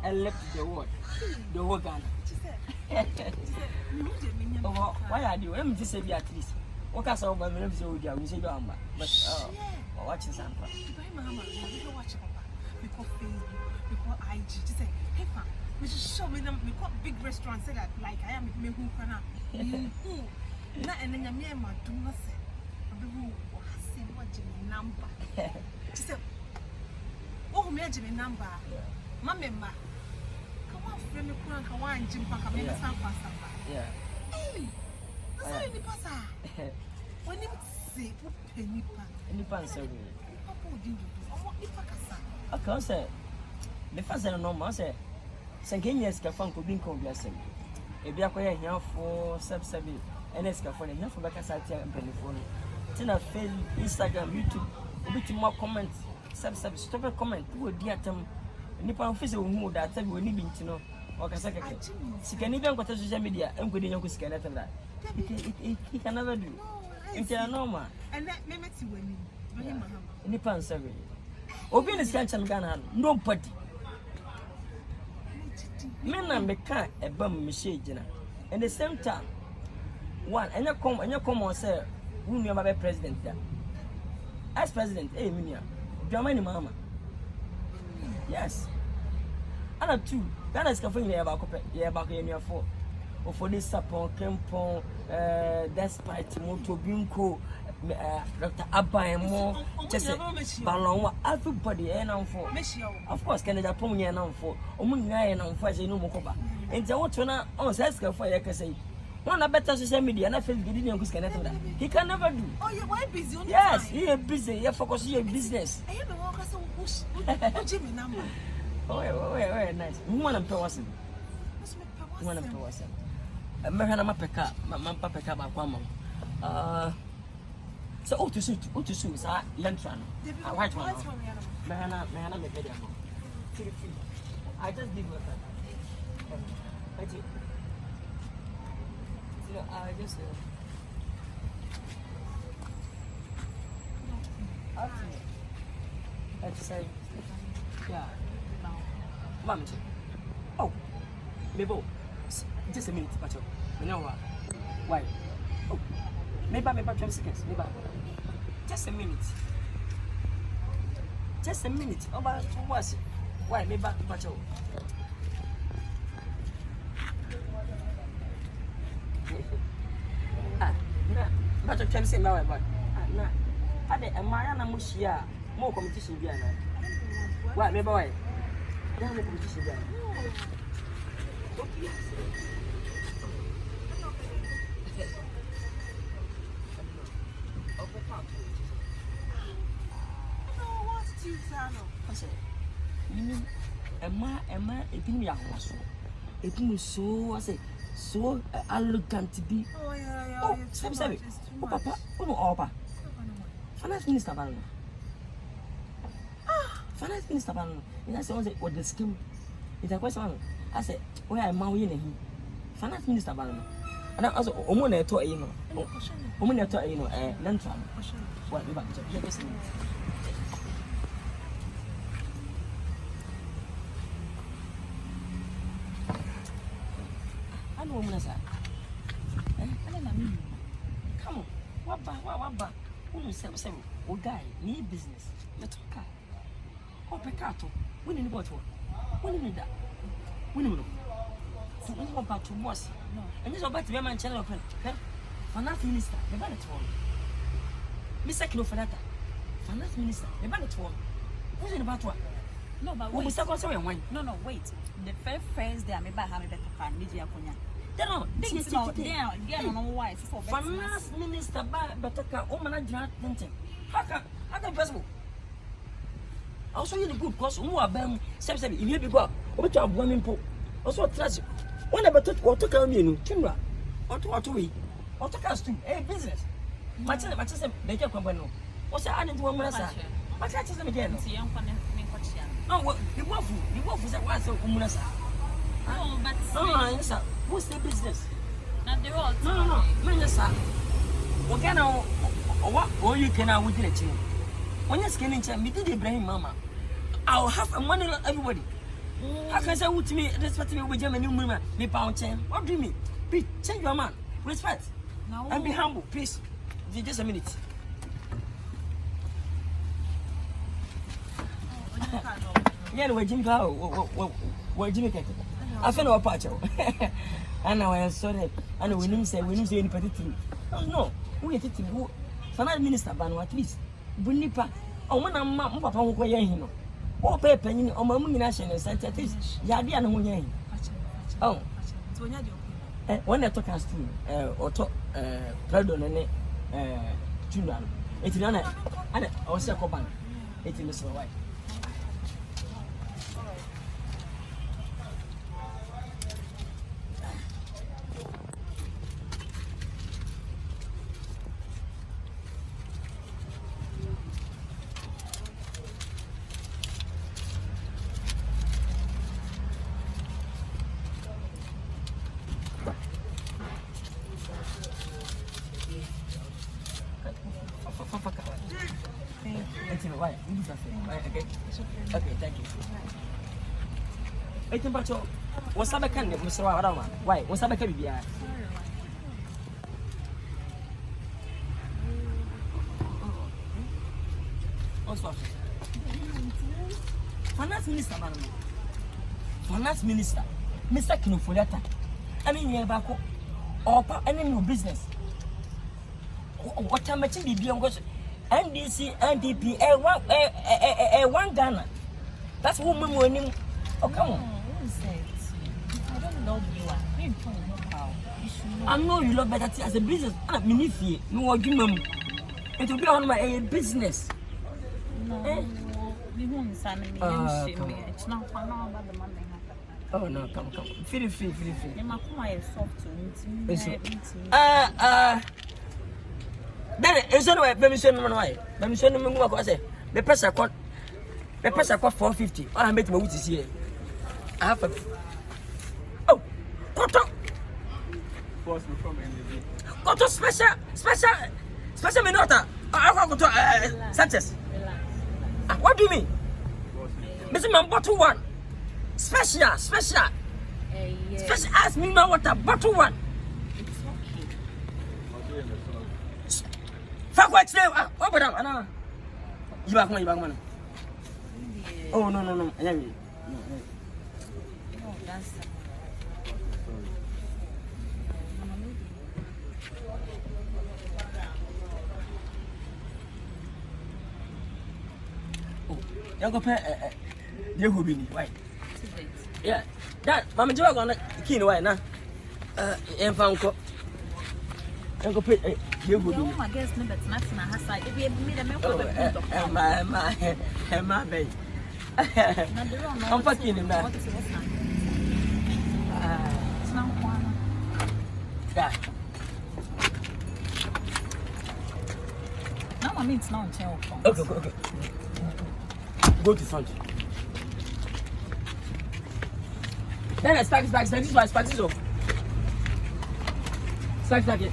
and left the word. The word Ghana. Oh, why are you? I'm just say at least. What can some of them say? We say but watching something. Watch Papa. We call Facebook, we call IG. Just say, hey, Papa, we just show me them. We call big restaurants. Say that like I am me who can na and then me and my do not say. Who say what Jimmy number? She said, oh, me Jimmy number. Mamma. Friend me kura nka wan jim pa ka me na san kwasa pa eh so ni pasa woni se po peni pa ni pa nse we papa odin do omo ni pa kasa aka say me fa say no ma say senkenya ska fa nko bi nko bi asem e bi akoye hiafo seb ns ka fa ne hiafo be kasa ti amplifone ti na Facebook, Instagram, YouTube obi ti mo comment seb stop comment wo di atam nipa office wo that time we ni binti no o ka saka ke sikani ben ko social media en ko de nyanko sikana tam da he can never do it's normal and that me meti wani bani mahama nipa nsabe obi ni skan chan Ghana nobody me na me ka e bam me she gina and the same time one anya come on say who me ma be president da as president me nia Germany mama. Yes. And two, that is coming here about for or for this support, Kempon, despite Moto Binko, Dr. Abba and more, just Balon, everybody, and for of course, Canada Pony and for Omunga and for no Mokoba. And the water on Saska for you can say. One better social media, and I feel good in your Canada. He can never do. Oh, you're why busy? Yes, he is busy. You're focusing on business. I don't know what's Jimmy number. Oh, nice. You want to pay us? You want to pay us? American Mapeka, Mamma Peka, Mamma. So, oh, to suit, sir, Lentran. A white one. Mahana, make it. I just give you that. Thank you. I just let's say yeah mom oh maybe just a minute but you know what why oh maybe 20 seconds maybe just a minute oh but what's why maybe but but you can say my boy. I did a Mariana Mushia, more competition. Why, my boy? There are no competition. What's too I said, you mean, Emma, it didn't be a horse. It was so, I say, so arrogant to be. Oh, yeah. Oh, sorry. Oh, Papa. Oh, Papa. Finance Minister Barno. Finance Minister Barno. And I said, what the scheme? It's a question. I said, where am I in him? Finance Minister Barno. And I also, Omona to you know. Omona to you know, Lantran. What about the I know woman, sir. Come on, what ba? Who say, oh, guy, need business. Let's talk. Oh, Peccato, we need what? We need that. We need to go back to boss. And this about the man channel. Finance Minister, the banner to one. Mr. Kilo for that. Finance Minister, the banner to one. Who's in about what? No, but wait. No, wait. The first day I made by having better car, media Konya. No, why. Finance Minister, but woman, how can possible? Also, you good because who are bam, if you be go, what you have one import. Also, trust one about what to come in, Chimra, or to we, or to cast to a business. Much as they can come. What's the other one? But I just again. Oh, the wolf is a wife of Umunasa. Oh, but what's the business? Not the road. No, Minister. What can I, or what, or you can I would let you? When you're skinning, me did Ibrahim, Mama. I'll have a money like everybody. How can I say to me, respect me with German woman, be pound chain? What do you mean? Please change your man. Respect. No. And be humble, please. Just a minute. Yeah, we're Jimmy Cow. We're Jimmy Cat. I found our patch. And now I am sorry. And we didn't say any particular. No, we get it to Finance Minister Bano at least. Bunipa. Oh, when I'm Papa who go in. Oh, paper or Mammy National Center. Yadi and Munyan. Oh, when I talk us to or talk Pardon and Junan. It's an and also Coban. It's in the slow way. Why? Okay, thank you. What's up? Can Mr. Warama? Why? What's up? Can be Finance Minister, Finance Minister, Mr. Kinofoliata. I mean, you're back or any new business. What I'm making the beyond NDC, NDP, one Ghana. That's what we're winning. Oh, come on. I don't know you. I know you look better as a business. I'm Minifi, no argument. It will be on my business. No, you won't send me. It's not fun about the money. Oh, no, come. Feel free. Then it's anyway, permission on why. Permission on what I say. The pressure cost 450. I made my witches here. I have a Got to special minota. I have to Sanchez. What do you mean? Mr. Man, bottle one. Special. Ask me now what a bottle one. Fuck what's there? What about Anna? You back money. Oh, no. No, that's Young pay dear who be why? Yeah, that Mamma Joe on the key why now? And found cook. Young pay dear who be. I guess no, that's not my house. If you made a milk of my baby. I'm fucking him now. It's not one. Yeah. No, I mean it's not on Okay. Go to front. Then I stack back. This is my space off. Stack it.